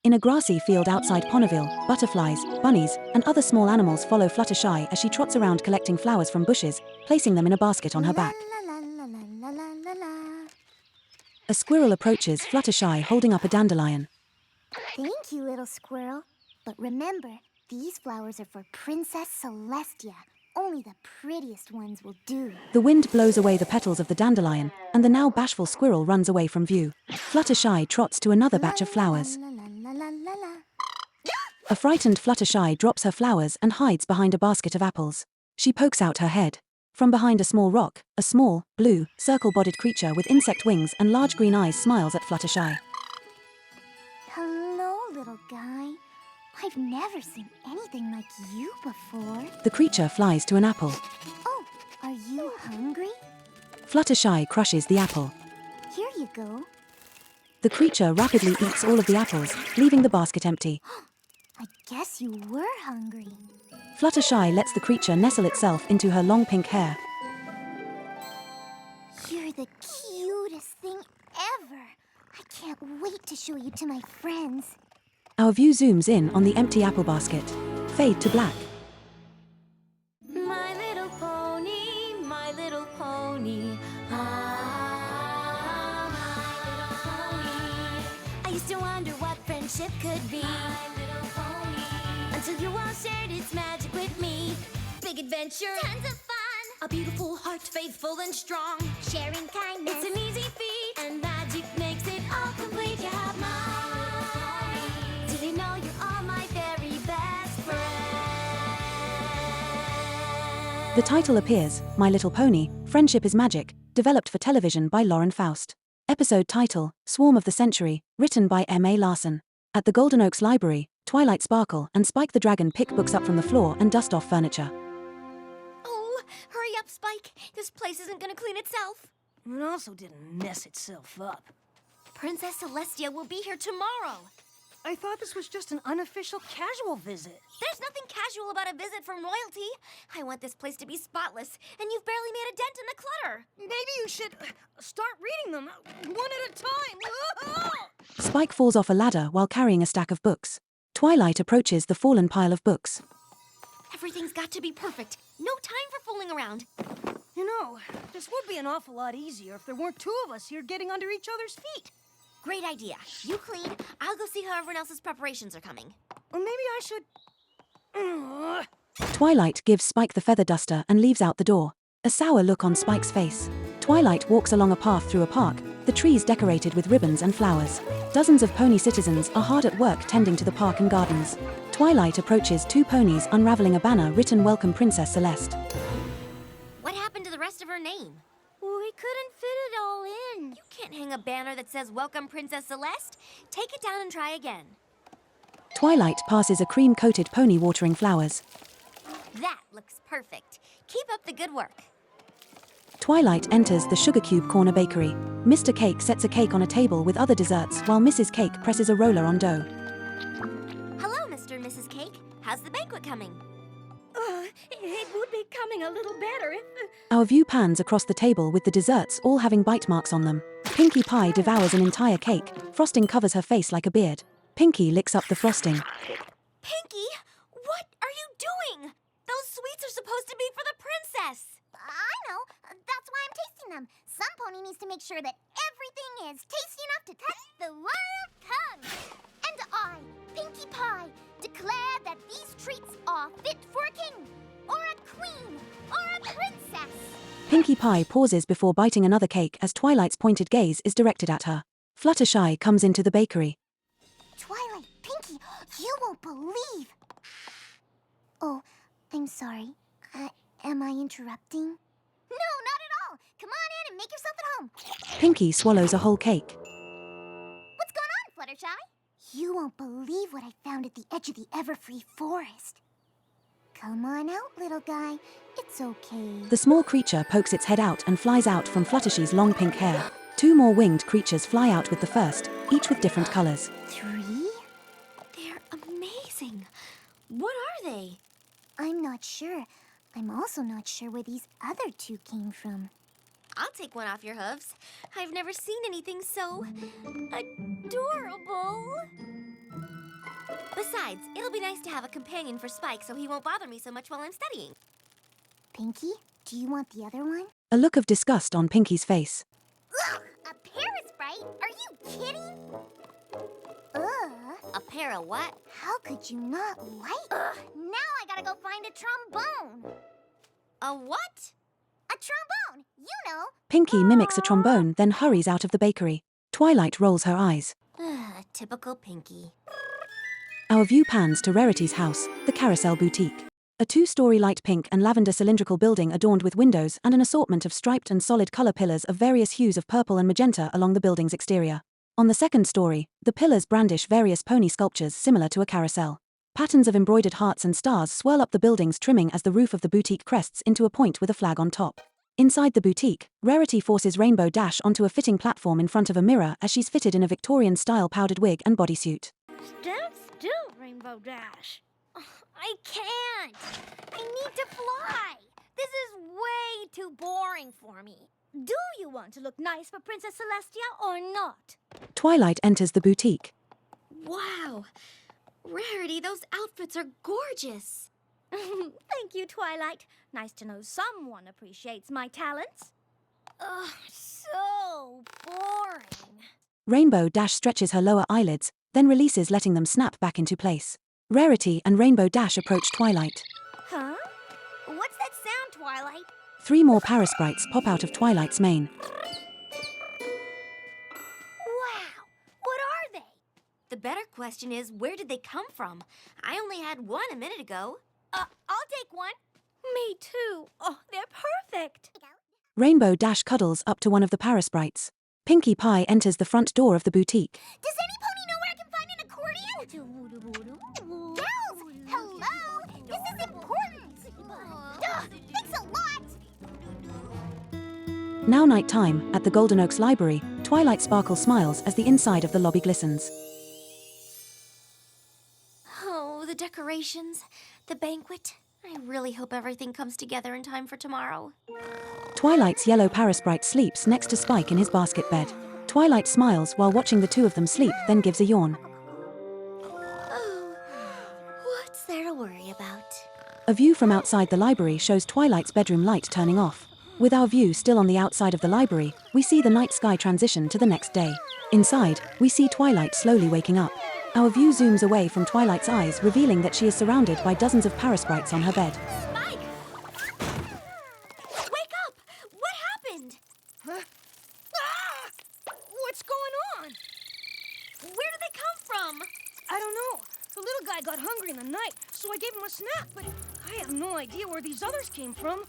In a grassy field outside Ponneville, butterflies, bunnies, and other small animals follow Fluttershy as she trots around collecting flowers from bushes, placing them in a basket on her back. A squirrel approaches Fluttershy holding up a dandelion. Thank you, little squirrel. But remember, these flowers are for Princess Celestia. Only the prettiest ones will do. The wind blows away the petals of the dandelion, and the now bashful squirrel runs away from view. Fluttershy trots to another batch of flowers. A frightened Fluttershy drops her flowers and hides behind a basket of apples. She pokes out her head. From behind a small rock, a small, blue, circle-bodied creature with insect wings and large green eyes smiles at Fluttershy. Hello, little guy. I've never seen anything like you before. The creature flies to an apple. Oh, are you hungry? Fluttershy crushes the apple. Here you go. The creature rapidly eats all of the apples, leaving the basket empty. I guess you were hungry. Fluttershy lets the creature nestle itself into her long pink hair. You're the cutest thing ever. I can't wait to show you to my friends. Our view zooms in on the empty apple basket. Fade to black. My little pony, my little pony. Ah, my little pony. I used to wonder what friendship could be. My little pony. Until you all shared its magic with me. Big adventure, Tons of fun. a beautiful heart, faithful and strong. Sharing kindness. It's an easy feat, and magic makes it all complete. You have mine. Did you know you're all my very best friends? The title appears, My Little Pony, Friendship is Magic, developed for television by Lauren Faust. Episode title, Swarm of the Century, written by M.A. Larson. At the Golden Oaks Library, Twilight Sparkle and Spike the Dragon pick books up from the floor and dust off furniture. Oh, hurry up, Spike. This place isn't gonna clean itself. It also didn't mess itself up. Princess Celestia will be here tomorrow. I thought this was just an unofficial casual visit. There's nothing casual about a visit from royalty. I want this place to be spotless, and you've barely made a dent in the clutter. Maybe you should start reading them one at a time. Spike falls off a ladder while carrying a stack of books. Twilight approaches the fallen pile of books. Everything's got to be perfect. No time for fooling around. You know, this would be an awful lot easier if there weren't two of us here getting under each other's feet. Great idea. You clean. I'll go see how everyone else's preparations are coming. Or maybe I should... Twilight gives Spike the feather duster and leaves out the door. A sour look on Spike's face. Twilight walks along a path through a park, the trees decorated with ribbons and flowers. Dozens of pony citizens are hard at work tending to the park and gardens. Twilight approaches two ponies unraveling a banner written Welcome Princess Celeste. What happened to the rest of her name? We couldn't fit it all in. You can't hang a banner that says Welcome Princess Celeste. Take it down and try again. Twilight passes a cream-coated pony watering flowers. That looks perfect. Keep up the good work. Twilight enters the Sugar Cube Corner Bakery. Mr. Cake sets a cake on a table with other desserts while Mrs. Cake presses a roller on dough. Hello, Mr. and Mrs. Cake. How's the banquet coming? It would be coming a little better if... Our view pans across the table with the desserts all having bite marks on them. Pinkie Pie devours an entire cake. Frosting covers her face like a beard. Pinkie licks up the frosting. Pinkie, what are you doing? Those sweets are supposed to be for the princess. I know. That's why I'm tasting them. Some pony needs to make sure that everything is tasty enough to touch the royal tongue. And I, Pinkie Pie, declare that these treats are fit for a king, or a queen, or a princess. Pinkie Pie pauses before biting another cake as Twilight's pointed gaze is directed at her. Fluttershy comes into the bakery. Twilight, Pinkie, you won't believe. Oh, I'm sorry. Am I interrupting? No, not at all. Come on in and make yourself at home. Pinkie swallows a whole cake. What's going on, Fluttershy? You won't believe what I found at the edge of the Everfree Forest. Come on out, little guy. It's okay. The small creature pokes its head out and flies out from Fluttershy's long pink hair. Two more winged creatures fly out with the first, each with different colors. 3? They're amazing. What are they? I'm not sure. I'm also not sure where these other two came from. I'll take one off your hooves. I've never seen anything so adorable. Besides, it'll be nice to have a companion for Spike so he won't bother me so much while I'm studying. Pinky, do you want the other one? A look of disgust on Pinky's face. Ugh, a parasprite? Are you kidding? Ugh. A pair of what? How could you not like? Ugh, now I gotta go find a trombone. A what? A trombone, you know. Pinky mimics a trombone, then hurries out of the bakery. Twilight rolls her eyes. Typical Pinky. Our view pans to Rarity's house, the Carousel Boutique. A 2-story light pink and lavender cylindrical building adorned with windows and an assortment of striped and solid color pillars of various hues of purple and magenta along the building's exterior. On the second story, the pillars brandish various pony sculptures similar to a carousel. Patterns of embroidered hearts and stars swirl up the building's trimming as the roof of the boutique crests into a point with a flag on top. Inside the boutique, Rarity forces Rainbow Dash onto a fitting platform in front of a mirror as she's fitted in a Victorian-style powdered wig and bodysuit. Stand still, Rainbow Dash. I can't. I need to fly. This is way too boring for me. Do you want to look nice for Princess Celestia or not? Twilight enters the boutique. Wow! Rarity, those outfits are gorgeous. Thank you, Twilight. Nice to know someone appreciates my talents. Ugh, so boring. Rainbow Dash stretches her lower eyelids, then releases, letting them snap back into place. Rarity and Rainbow Dash approach Twilight. Huh? What's that sound, Twilight? 3 more parasprites pop out of Twilight's mane. Wow! What are they? The better question is, where did they come from? I only had one a minute ago. I'll take one. Me too. Oh, they're perfect. Rainbow Dash cuddles up to one of the parasprites. Pinkie Pie enters the front door of the boutique. Does any pony know where I can find an accordion? Girls, hello! This is important! Ugh, thanks a lot! Now nighttime, at the Golden Oaks Library, Twilight Sparkle smiles as the inside of the lobby glistens. Oh, the decorations, the banquet. I really hope everything comes together in time for tomorrow. Twilight's yellow parasprite sleeps next to Spike in his basket bed. Twilight smiles while watching the two of them sleep, then gives a yawn. Oh, what's there to worry about? A view from outside the library shows Twilight's bedroom light turning off. With our view still on the outside of the library, we see the night sky transition to the next day. Inside, we see Twilight slowly waking up. Our view zooms away from Twilight's eyes, revealing that she is surrounded by dozens of parasprites on her bed. Spike! Wake up! What happened? Huh? Ah! What's going on? Where did they come from? I don't know. The little guy got hungry in the night, so I gave him a snack, but I have no idea where these others came from.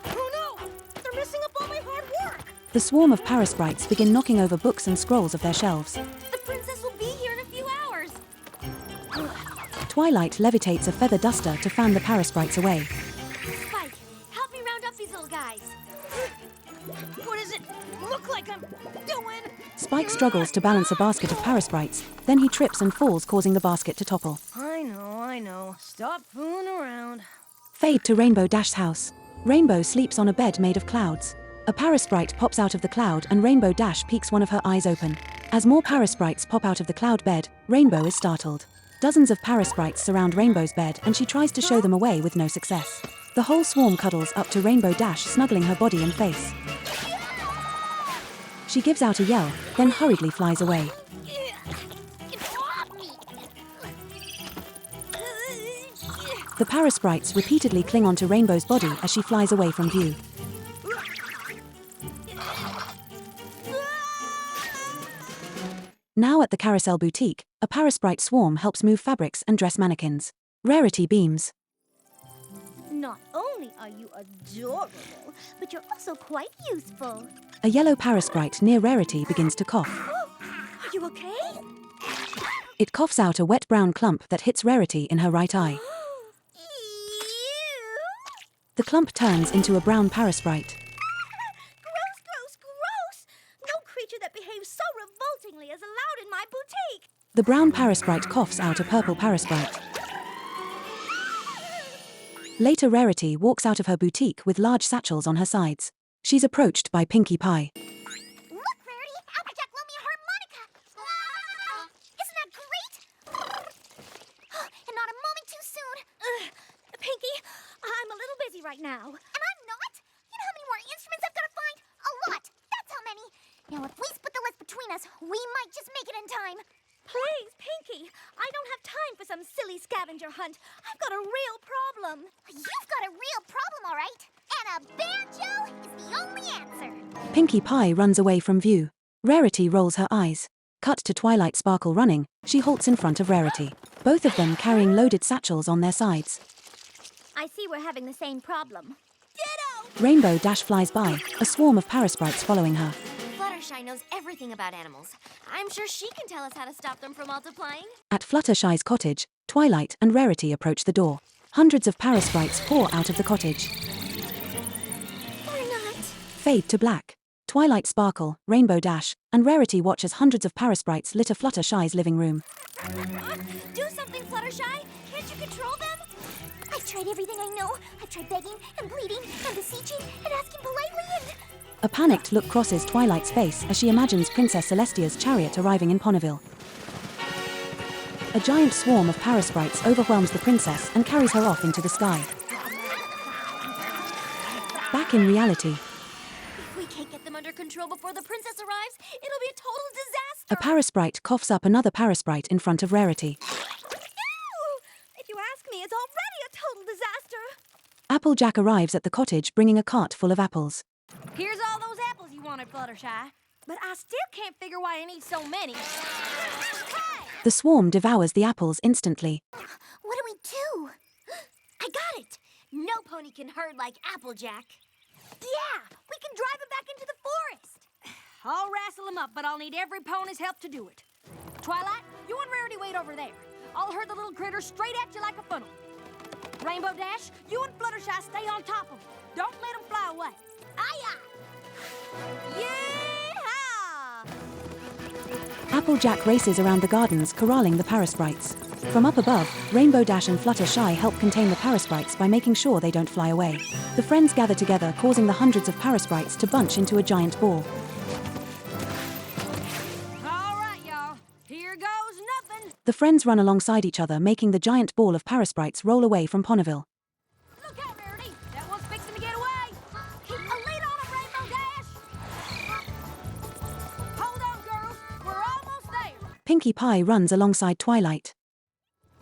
Oh no! They're messing up all my hard work! The swarm of parasprites begin knocking over books and scrolls of their shelves. The princess will be here in a few hours. Twilight levitates a feather duster to fan the parasprites away. Spike, help me round up these little guys. What does it look like I'm doing? Spike struggles to balance a basket of parasprites, then he trips and falls, causing the basket to topple. I know. Stop fooling around. Fade to Rainbow Dash's house. Rainbow sleeps on a bed made of clouds. A parasprite pops out of the cloud and Rainbow Dash peeks one of her eyes open. As more parasprites pop out of the cloud bed, Rainbow is startled. Dozens of parasprites surround Rainbow's bed and she tries to show them away with no success. The whole swarm cuddles up to Rainbow Dash, snuggling her body and face. She gives out a yell, then hurriedly flies away. The parasprites repeatedly cling onto Rainbow's body as she flies away from view. Now at the Carousel Boutique, a parasprite swarm helps move fabrics and dress mannequins. Rarity beams. Not only are you adorable, but you're also quite useful. A yellow parasprite near Rarity begins to cough. Are you okay? It coughs out a wet brown clump that hits Rarity in her right eye. The clump turns into a brown parasprite. Gross! No creature that behaves so revoltingly is allowed in my boutique. The brown parasprite coughs out a purple parasprite. Later, Rarity walks out of her boutique with large satchels on her sides. She's approached by Pinkie Pie. Look, Rarity! Applejack loaned me a harmonica! Isn't that great? now. And I'm not. You know how many more instruments I've got to find? A lot. That's how many. Now, if we split the list between us, we might just make it in time. Please, Pinky, I don't have time for some silly scavenger hunt. I've got a real problem. You've got a real problem, all right. And a banjo is the only answer. Pinkie Pie runs away from view. Rarity rolls her eyes. Cut to Twilight Sparkle running. She halts in front of Rarity. Both of them carrying loaded satchels on their sides. I see we're having the same problem. Rainbow Dash flies by, a swarm of parasprites following her. Fluttershy knows everything about animals. I'm sure she can tell us how to stop them from multiplying. At Fluttershy's cottage, Twilight and Rarity approach the door. Hundreds of parasprites pour out of the cottage. Or not. Fade to black. Twilight Sparkle, Rainbow Dash, and Rarity watch as hundreds of parasprites litter Fluttershy's living room. Do something, Fluttershy! Can't you control them? I've tried everything I know. I've tried begging and pleading and beseeching and asking politely and... A panicked look crosses Twilight's face as she imagines Princess Celestia's chariot arriving in Ponyville. A giant swarm of parasprites overwhelms the princess and carries her off into the sky. Back in reality, If we can't get them under control before the princess arrives, it'll be a total disaster! a parasprite coughs up another parasprite in front of Rarity. If you ask me, it's already a total disaster. Applejack arrives at the cottage bringing a cart full of apples. Here's all those apples you wanted, Fluttershy. But I still can't figure why I need so many. The swarm devours the apples instantly. What do we do? I got it! No pony can herd like Applejack. Yeah, we can drive him back into the forest. I'll wrestle him up, but I'll need every pony's help to do it. Twilight, you and Rarity wait over there. I'll herd the little critter straight at you like a funnel. Rainbow Dash, you and Fluttershy stay on top of him. Don't let him fly away. Aye-aye! Yeehaw! Applejack races around the gardens, corralling the parasprites. From up above, Rainbow Dash and Fluttershy help contain the parasprites by making sure they don't fly away. The friends gather together, causing the hundreds of parasprites to bunch into a giant ball. All right, y'all. Here goes nothing. The friends run alongside each other, making the giant ball of parasprites roll away from Ponyville. Look out, Rarity. That one's fixing to get away. Keep a lead on him, Rainbow Dash. Hold on, girls. We're almost there. Pinkie Pie runs alongside Twilight.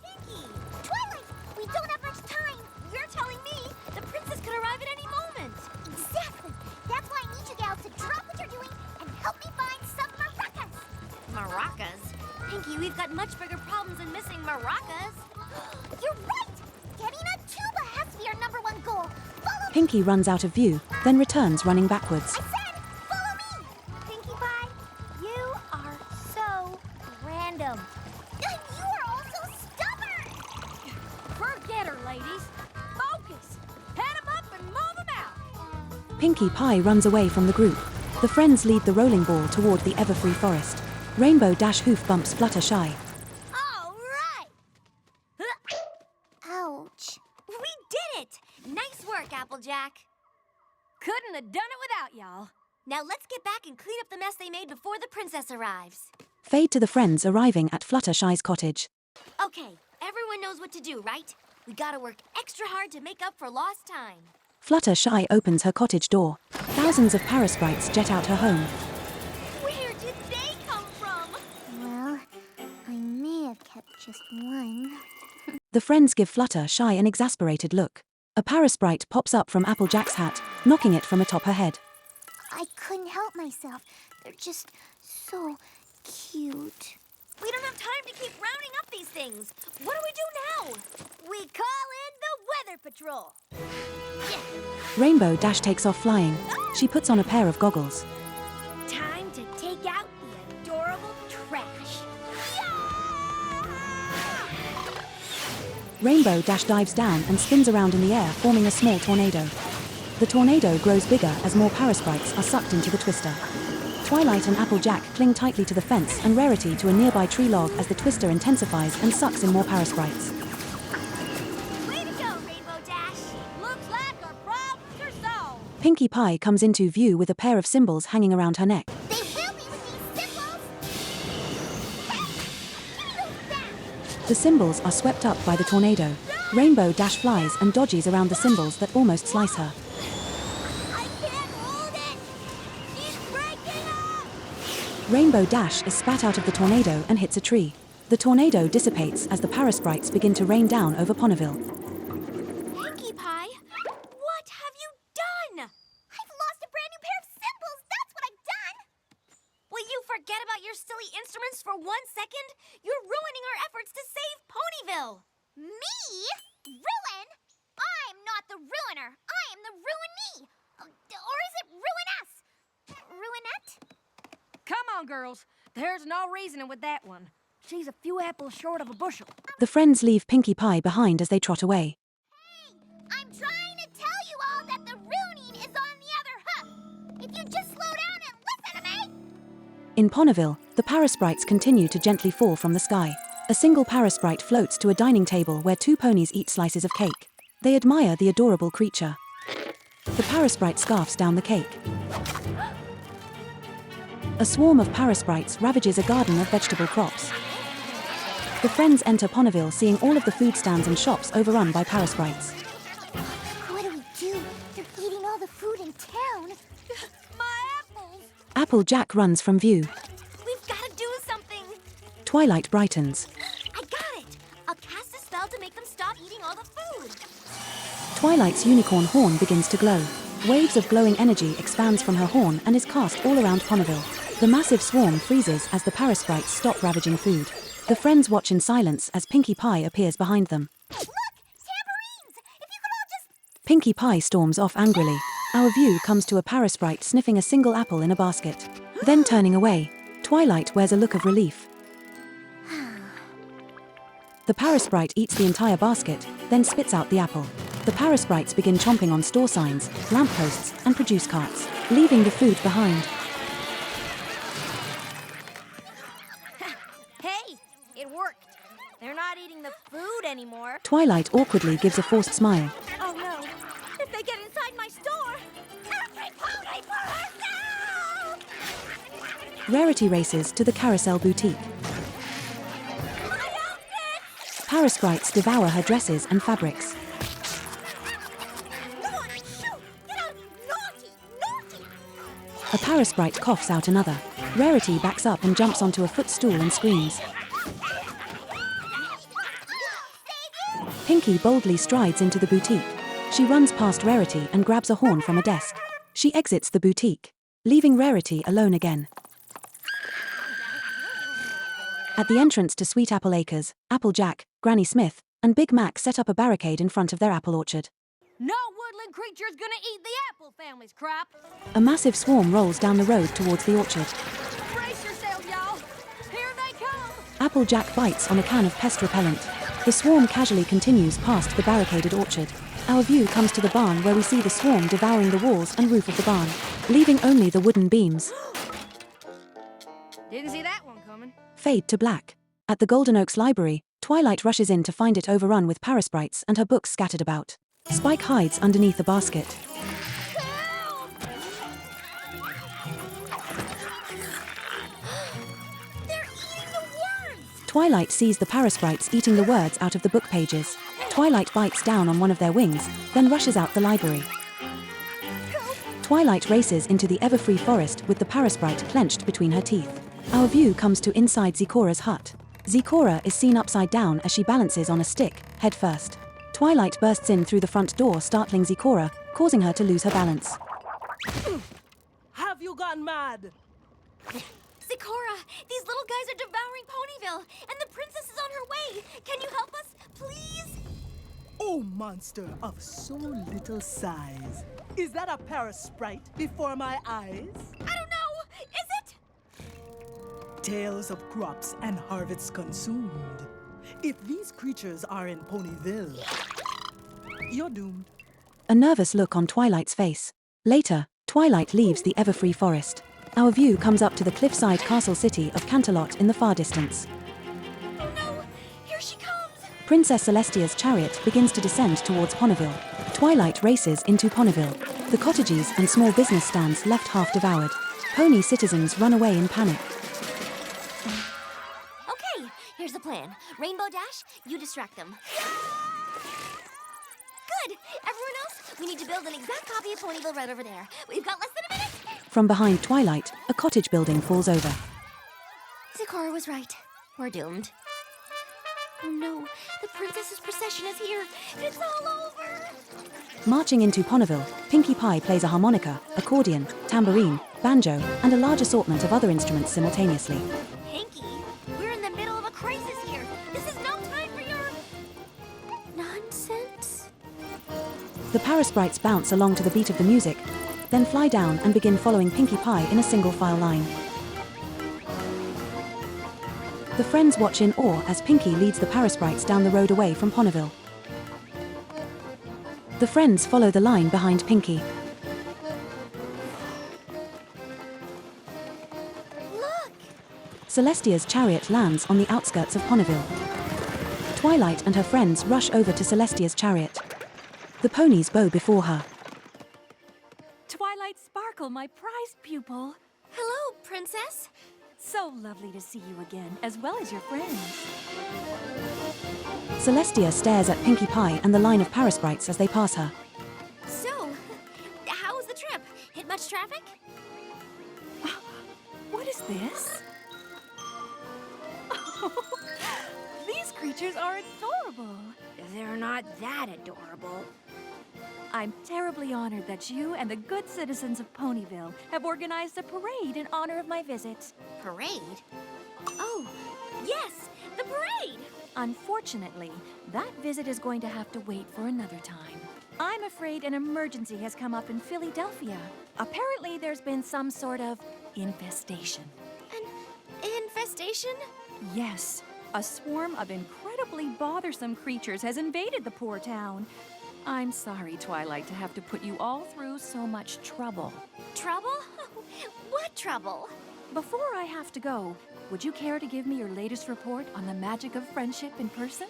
Pinky! Twilight! We don't have much time! You're telling me the princess could arrive at any moment. Exactly! That's why I need you gals to drop what you're doing and help me find some maracas! Maracas? Pinky, we've got much bigger problems than missing maracas. You're right! Getting a tuba has to be our #1 goal! Follow me! Pinkie runs out of view, then returns running backwards. I said, follow me! Pinkie Pie, you are so random. And you are also stubborn! Forget her, ladies. Focus. Head 'em up and move 'em out. Pinkie Pie runs away from the group. The friends lead the rolling ball toward the ever-free forest. Rainbow Dash hoof bumps Fluttershy. All right! Ouch. We did it! Nice work, Applejack. Couldn't have done it without y'all. Now let's get back and clean up the mess they made before the princess arrives. Fade to the friends arriving at Fluttershy's cottage. Okay, everyone knows what to do, right? We gotta work extra hard to make up for lost time. Fluttershy opens her cottage door. Thousands of parasprites jet out her home. Where did they come from? Well, I may have kept just one. The friends give Fluttershy an exasperated look. A parasprite pops up from Applejack's hat, knocking it from atop her head. I couldn't help myself. They're just so cute. We don't have time to keep rounding up these things. What do we do now? We call in the Weather Patrol. Rainbow Dash takes off flying. She puts on a pair of goggles. Time to take out the adorable trash. Rainbow Dash dives down and spins around in the air, forming a small tornado. The tornado grows bigger as more parasprites are sucked into the twister. Twilight and Applejack cling tightly to the fence and Rarity to a nearby tree log as the twister intensifies and sucks in more parasprites. Way to go, Rainbow Dash. Looks like our problems are solved. Pinkie Pie comes into view with a pair of cymbals hanging around her neck. They will be with these symbols! Hey! Give me those back! The cymbals are swept up by the tornado. No! Rainbow Dash flies and dodges around the symbols that almost slice her. I can't hold it! She's breaking up! Rainbow Dash is spat out of the tornado and hits a tree. The tornado dissipates as the parasprites begin to rain down over Ponyville. Pinkie Pie, what have you done? I've lost a brand new pair of symbols. That's what I've done. Will you forget about your silly instruments for 1 second? You're ruining our efforts to save Ponyville. Me? Ruin? I'm not the ruiner. I am the ruinee. Or is it ruin us? Ruinette? Come on, girls. There's no reasoning with that one. She's a few apples short of a bushel. The friends leave Pinkie Pie behind as they trot away. Hey, I'm trying to tell you all that the ruining is on the other hoof. If you just slow down and listen to me. In Ponyville, the parasprites continue to gently fall from the sky. A single parasprite floats to a dining table where 2 ponies eat slices of cake. They admire the adorable creature. The parasprite scarfs down the cake. A swarm of parasprites ravages a garden of vegetable crops. The friends enter Ponyville, seeing all of the food stands and shops overrun by parasprites. What do? They're eating all the food in town. My apples! Applejack runs from view. We've got to do something. Twilight brightens. I got it. I'll cast a spell to make them stop eating all the food. Twilight's unicorn horn begins to glow. Waves of glowing energy expands from her horn and is cast all around Ponyville. The massive swarm freezes as the parasprites stop ravaging food. The friends watch in silence as Pinkie Pie appears behind them. Look, tambourines! If you could all just... Pinkie Pie storms off angrily. Our view comes to a parasprite sniffing a single apple in a basket. Then turning away, Twilight wears a look of relief. The parasprite eats the entire basket, then spits out the apple. The parasprites begin chomping on store signs, lampposts, and produce carts, leaving the food behind. Hey, it worked. They're not eating the food anymore. Twilight awkwardly gives a forced smile. Oh no. If they get inside my store, every pony for herself! Rarity races to the Carousel Boutique. My outfit! Parasprites devour her dresses and fabrics. Naughty, shoo! Get out! Naughty! Naughty! A parasprite coughs out another. Rarity backs up and jumps onto a footstool and screams. Pinkie boldly strides into the boutique. She runs past Rarity and grabs a horn from a desk. She exits the boutique, leaving Rarity alone again. At the entrance to Sweet Apple Acres, Applejack, Granny Smith, and Big Mac set up a barricade in front of their apple orchard. No woodland creature's gonna eat the apple family's crap. A massive swarm rolls down the road towards the orchard. Brace yourselves, y'all. Here they come. Applejack bites on a can of pest repellent. The swarm casually continues past the barricaded orchard. Our view comes to the barn where we see the swarm devouring the walls and roof of the barn, leaving only the wooden beams. Didn't see that one coming. Fade to black. At the Golden Oaks Library, Twilight rushes in to find it overrun with parasprites and her books scattered about. Spike hides underneath a basket. They're eating the words. Twilight sees the parasprites eating the words out of the book pages. Twilight bites down on one of their wings, then rushes out the library. Twilight races into the ever-free forest with the parasprite clenched between her teeth. Our view comes to inside Zikora's hut. Zikora is seen upside down as she balances on a stick, head first. Twilight bursts in through the front door, startling Zikora, causing her to lose her balance. Have you gone mad? Zikora, these little guys are devouring Ponyville, and the princess is on her way. Can you help us, please? Oh, monster of so little size. Is that a parasprite before my eyes? I don't know. Is it? Tales of crops and harvests consumed. If these creatures are in Ponyville, you're doomed. A nervous look on Twilight's face. Later, Twilight leaves the ever-free forest. Our view comes up to the cliffside castle city of Canterlot in the far distance. Oh no, here she comes. Princess Celestia's chariot begins to descend towards Ponyville. Twilight races into Ponyville. The cottages and small business stands left half devoured. Pony citizens run away in panic. Okay, here's the plan. Rainbow Dash, you distract them. We need to build an exact copy of Ponyville right over there. We've got less than a minute. From behind Twilight, a cottage building falls over. Zecora was right. We're doomed. Oh no, the princess's procession is here. It's all over. Marching into Ponyville, Pinkie Pie plays a harmonica, accordion, tambourine, banjo, and a large assortment of other instruments simultaneously. Pinkie, we're in the middle of a crisis here. This is no time for your nonsense. The Parasprites bounce along to the beat of the music, then fly down and begin following Pinkie Pie in a single file line. The friends watch in awe as Pinkie leads the Parasprites down the road away from Ponyville. The friends follow the line behind Pinkie. Look! Celestia's chariot lands on the outskirts of Ponyville. Twilight and her friends rush over to Celestia's chariot. The ponies bow before her. Twilight Sparkle, my prized pupil. Hello, princess. So lovely to see you again, as well as your friends. Celestia stares at Pinkie Pie and the line of Parasprites as they pass her. So, how was the trip? Hit much traffic? What is this? These creatures are adorable. They're not that adorable. I'm terribly honored that you and the good citizens of Ponyville have organized a parade in honor of my visit. Parade? Oh, yes, the parade! Unfortunately, that visit is going to have to wait for another time. I'm afraid an emergency has come up in Philadelphia. Apparently, there's been some sort of infestation. An infestation? Yes, a swarm of incredibly bothersome creatures has invaded the poor town. I'm sorry, Twilight, to have to put you all through so much trouble. Trouble? What trouble? Before I have to go, would you care to give me your latest report on the magic of friendship in person?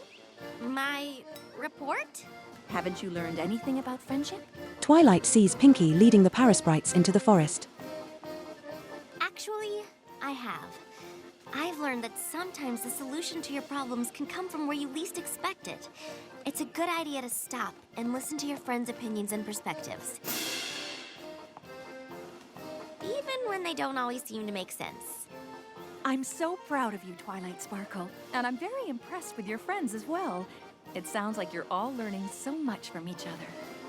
My report? Haven't you learned anything about friendship? Twilight sees Pinkie leading the Parasprites into the forest. Actually, I have. I've learned that sometimes the solution to your problems can come from where you least expect it. It's a good idea to stop and listen to your friends' opinions and perspectives. Even when they don't always seem to make sense. I'm so proud of you, Twilight Sparkle, and I'm very impressed with your friends as well. It sounds like you're all learning so much from each other.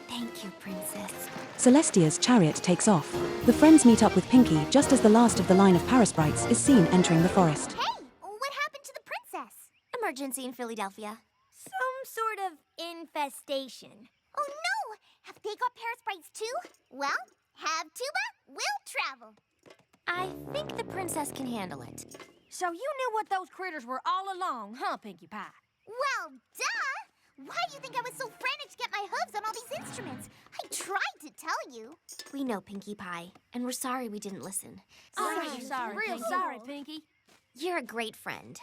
Thank you, Princess. Celestia's chariot takes off. The friends meet up with Pinkie just as the last of the line of Parasprites is seen entering the forest. Hey, what happened to the princess? Emergency in Philadelphia. Some sort of infestation. Oh no! Have they got Parasprites too? Well, have tuba, we'll travel. I think the princess can handle it. So you knew what those critters were all along, huh, Pinkie Pie? Well, duh! Why do you think I was so frantic to get my hooves on all these instruments? I tried to tell you. We know, Pinkie Pie, and we're sorry we didn't listen. Real sorry, Pinkie. You're a great friend,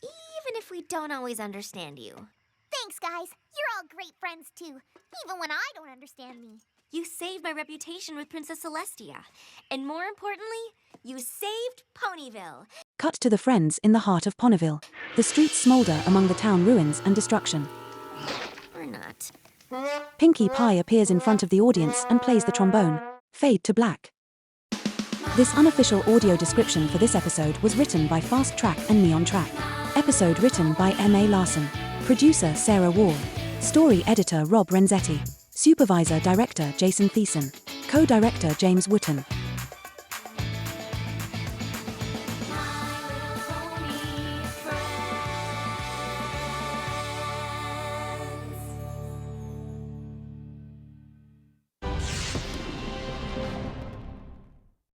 even if we don't always understand you. Thanks, guys. You're all great friends, too, even when I don't understand me. You saved my reputation with Princess Celestia, and more importantly, you saved Ponyville. Cut to the friends in the heart of Ponyville. The streets smolder among the town ruins and destruction. Or not. Pinkie Pie appears in front of the audience and plays the trombone. Fade to black. This unofficial audio description for this episode was written by Fast Track and Neon Track. Episode written by M.A. Larson. Producer Sarah Wall. Story editor Rob Renzetti. Supervisor Director Jason Thiessen. Co-Director James Wooten.